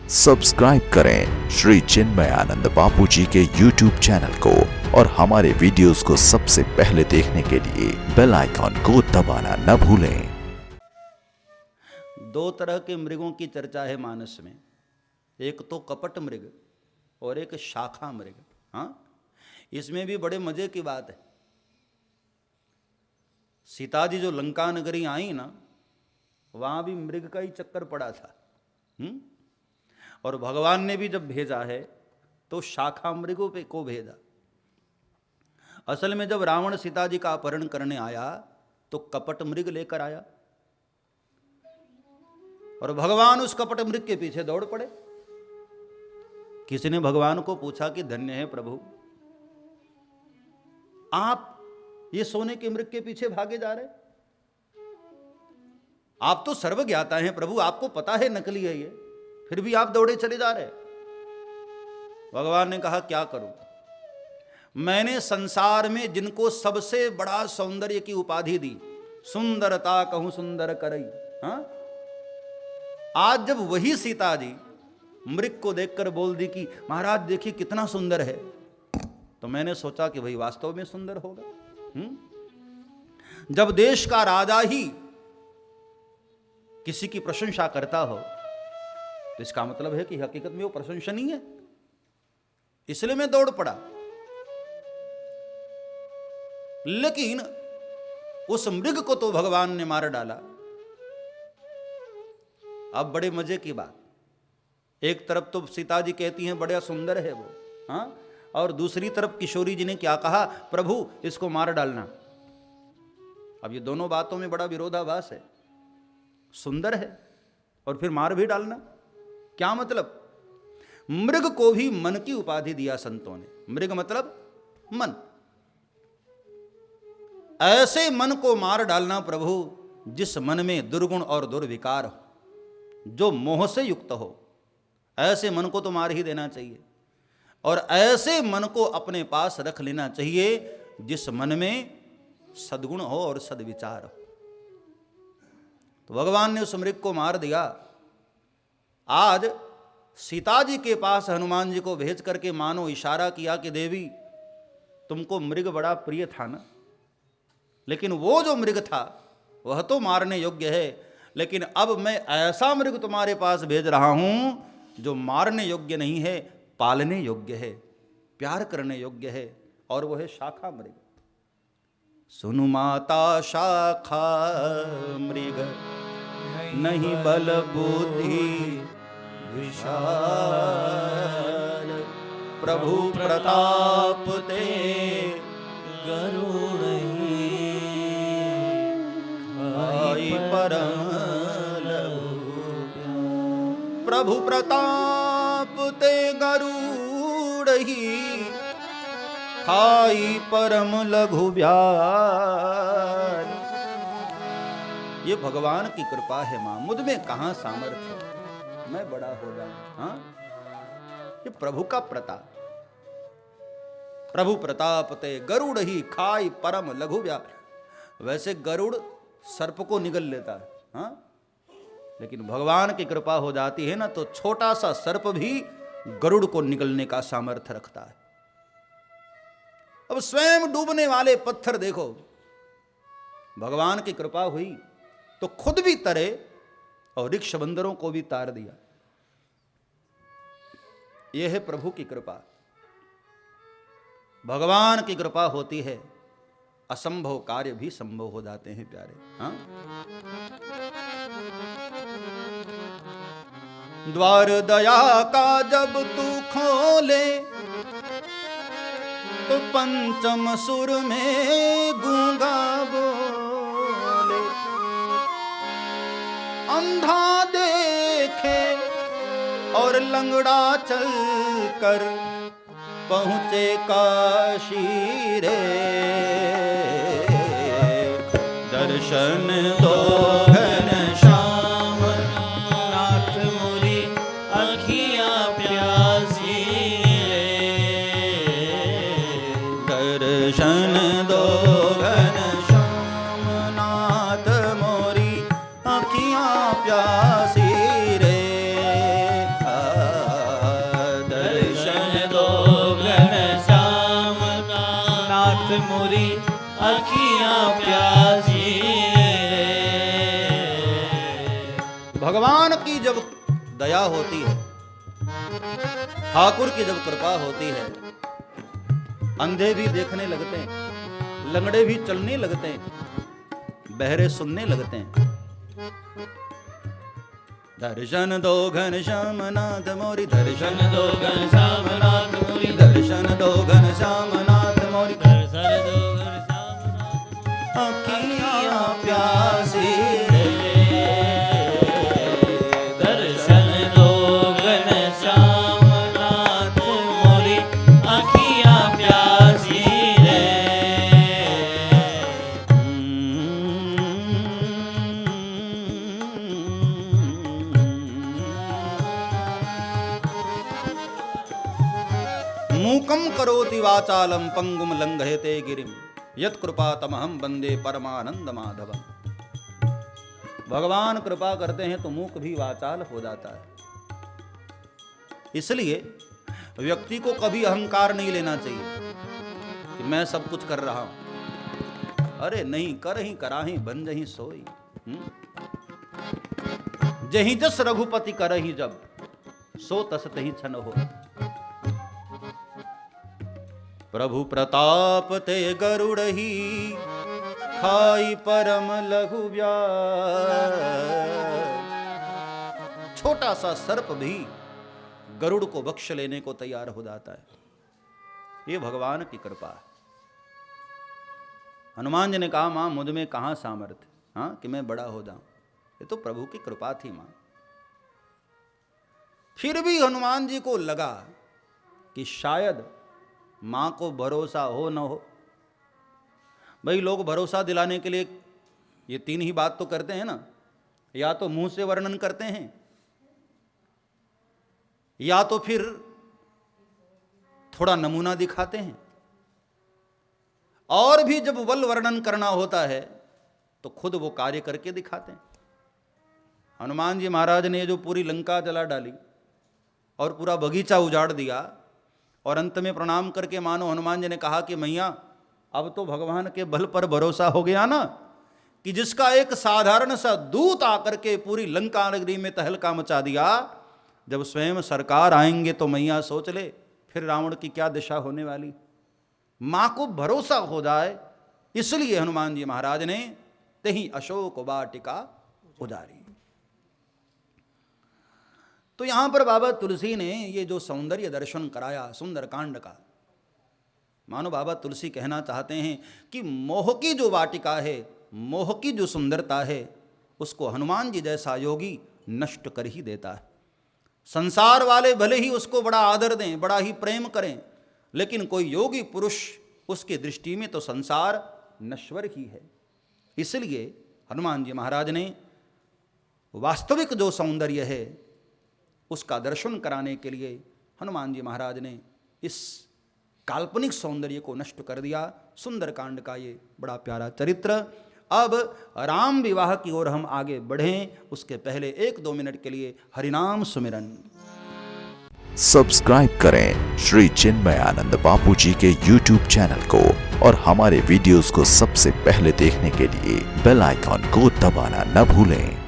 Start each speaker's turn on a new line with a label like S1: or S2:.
S1: Subscribe करें श्री चिन्मयानंद बापू जी के YouTube channel को और हमारे वीडियोस को सबसे पहले देखने के लिए बेल आइकॉन को दबाना न भूलें।
S2: दो तरह के मृगों की चर्चा है मानस में, एक तो कपट मृग और एक शाखा मृग। हाँ, इसमें भी बड़े मजे की बात है। सीता जी जो लंका नगरी आई ना, वहां भी मृग का ही चक्कर पड़ा था। और भगवान ने भी जब भेजा है तो शाखा मृगों पे को भेजा। असल में जब रावण सीता जी का अपहरण करने आया तो कपट मृग लेकर आया और भगवान उस कपट मृग के पीछे दौड़ पड़े। किसी ने भगवान को पूछा कि धन्य है प्रभु, आप ये सोने के मृग के पीछे भागे जा रहे, आप तो सर्वज्ञाता हैं प्रभु, आपको पता है नकली है ये, फिर भी आप दौड़े चले जा रहे। भगवान ने कहा क्या करूं, मैंने संसार में जिनको सबसे बड़ा सौंदर्य की उपाधि दी, सुंदरता कहूं सुंदर करई, हाँ? आज जब वही सीता जी मृग को देखकर बोल दी कि महाराज देखिए कितना सुंदर है, तो मैंने सोचा कि भाई वास्तव में सुंदर होगा। जब देश का राजा ही किसी की प्रशंसा करता हो तो इसका मतलब है कि हकीकत में वो प्रशंसनीय है, इसलिए मैं दौड़ पड़ा। लेकिन उस मृग को तो भगवान ने मार डाला। अब बड़े मजे की बात, एक तरफ तो सीता जी कहती हैं बड़ा सुंदर है वो, हाँ, और दूसरी तरफ किशोरी जी ने क्या कहा, प्रभु इसको मार डालना। अब ये दोनों बातों में बड़ा विरोधाभास है, सुंदर है और फिर मार भी डालना, क्या मतलब? मृग को भी मन की उपाधि दिया संतों ने। मृग मतलब मन, ऐसे मन को मार डालना प्रभु जिस मन में दुर्गुण और दुर्विकार हो, जो मोह से युक्त हो, ऐसे मन को तो मार ही देना चाहिए। और ऐसे मन को अपने पास रख लेना चाहिए जिस मन में सद्गुण हो और सद्विचार हो। तो भगवान ने उस मृग को मार दिया। आज सीता जी के पास हनुमान जी को भेज करके मानो इशारा किया कि देवी तुमको मृग बड़ा प्रिय था ना, लेकिन वो जो मृग था वह तो मारने योग्य है, लेकिन अब मैं ऐसा मृग तुम्हारे पास भेज रहा हूं जो मारने योग्य नहीं है, पालने योग्य है, प्यार करने योग्य है, और वह है शाखा मृग। सुनु माता शाखा मृग नहीं बल बुद्धि विशाल, प्रभु प्रताप ते गरुड़ परम लघु, प्रभु प्रताप ते गरुड़ खाई परम लघु ब्याल। ये भगवान की कृपा है मां, मुझ में कहां सामर्थ्य, मैं बड़ा हो जाऊं। हाँ, ये प्रभु का प्रताप। प्रभु प्रताप ते गरुड़ ही खाई परम लघु व्याल। वैसे गरुड़ सर्प को निगल लेता है, हाँ, लेकिन भगवान की कृपा हो जाती है ना तो छोटा सा सर्प भी गरुड़ को निगलने का सामर्थ्य रखता है। अब स्वयं डूबने वाले पत्थर देखो, भगवान की कृपा हुई तो खुद भी तरे और ऋक्ष बंदरों को भी तार दिया। यह है प्रभु की कृपा। भगवान की कृपा होती है, असंभव कार्य भी संभव हो जाते हैं प्यारे। हाँ? द्वार दया का जब तू खोले तो पंचम सुर में गूंगा बोले, अंधा देखे और लंगड़ा चल कर पहुंचे काशी रे, दर्शन दो घनश्याम नाथ मोरी अखियां प्यासी रे, दर्शन दो घनश्याम नाथ मोरी अखियां प्यासी रे।
S3: मोरी अखियां प्यासी रे।
S2: भगवान की जब दया होती है, ठाकुर की जब कृपा होती है, अंधे भी देखने लगते हैं, लंगड़े भी चलने लगते हैं, बहरे सुनने लगते हैं। दर्शन दो घनश्याम नाथ मोरी, दर्शन दो घनश्याम नाथ मोरी, दर्शन दो घनश्याम नाथ मोरी,
S3: दर्शन दो घनश्याम नाथ
S2: अखियां प्यासी रे।
S3: दर्शन दो घनश्याम नाथ मोरी अखियां प्यासी रे।
S2: मूकं करोति वाचालं पंगुम लंघयते गिरिम यत्कृपा तमहं वंदे परमानंद माधवम। भगवान कृपा करते हैं तो मूक भी वाचाल हो जाता है। इसलिए व्यक्ति को कभी अहंकार नहीं लेना चाहिए कि मैं सब कुछ कर रहा हूं। अरे नहीं, कर ही कराही बन जही सोई। जही जस रघुपति करही जब, सो तस तही छन हो। प्रभु प्रताप ते गरुड़ही खाई परम लघु व्याध। छोटा सा सर्प भी गरुड़ को बख्श लेने को तैयार हो जाता है। ये भगवान की कृपा है। हनुमान जी ने कहा, मां मुझ में कहां सामर्थ्य, हाँ, कि मैं बड़ा हो जाऊं। ये तो प्रभु की कृपा थी मां। फिर भी हनुमान जी को लगा कि शायद मां को भरोसा हो न हो। भाई लोग भरोसा दिलाने के लिए ये तीन ही बात तो करते हैं ना, या तो मुंह से वर्णन करते हैं, या तो फिर थोड़ा नमूना दिखाते हैं, और भी जब बल वर्णन करना होता है तो खुद वो कार्य करके दिखाते हैं। हनुमान जी महाराज ने जो पूरी लंका जला डाली और पूरा बगीचा उजाड़ दिया, और अंत में प्रणाम करके मानो हनुमान जी ने कहा कि मैया अब तो भगवान के बल पर भरोसा हो गया ना, कि जिसका एक साधारण सा दूत आकर के पूरी लंका नगरी में तहलका मचा दिया, जब स्वयं सरकार आएंगे तो मैया सोच ले फिर रावण की क्या दिशा होने वाली। मां को भरोसा हो जाए, इसलिए हनुमान जी महाराज ने तही अशोक वाटिका उजारी। तो यहां पर बाबा तुलसी ने ये जो सौंदर्य दर्शन कराया सुंदरकांड का, मानो बाबा तुलसी कहना चाहते हैं कि मोह की जो वाटिका है, मोह की जो सुंदरता है, उसको हनुमान जी जैसा योगी नष्ट कर ही देता है। संसार वाले भले ही उसको बड़ा आदर दें, बड़ा ही प्रेम करें, लेकिन कोई योगी पुरुष उसकी दृष्टि में तो संसार नश्वर ही है। इसलिए हनुमान जी महाराज ने वास्तविक जो सौंदर्य है उसका दर्शन कराने के लिए हनुमान जी महाराज ने इस काल्पनिक सौंदर्य को नष्ट कर दिया। सुंदरकांड का ये बड़ा प्यारा चरित्र। अब राम विवाह की ओर हम आगे बढ़ें, उसके पहले 1-2 मिनट के लिए हरिनाम सुमिरन।
S1: सब्सक्राइब करें श्री चिन्मयानंद बापू जी के YouTube चैनल को, और हमारे वीडियोस को सबसे पहले देखने के लिए बेल आइकॉन को दबाना न भूलें।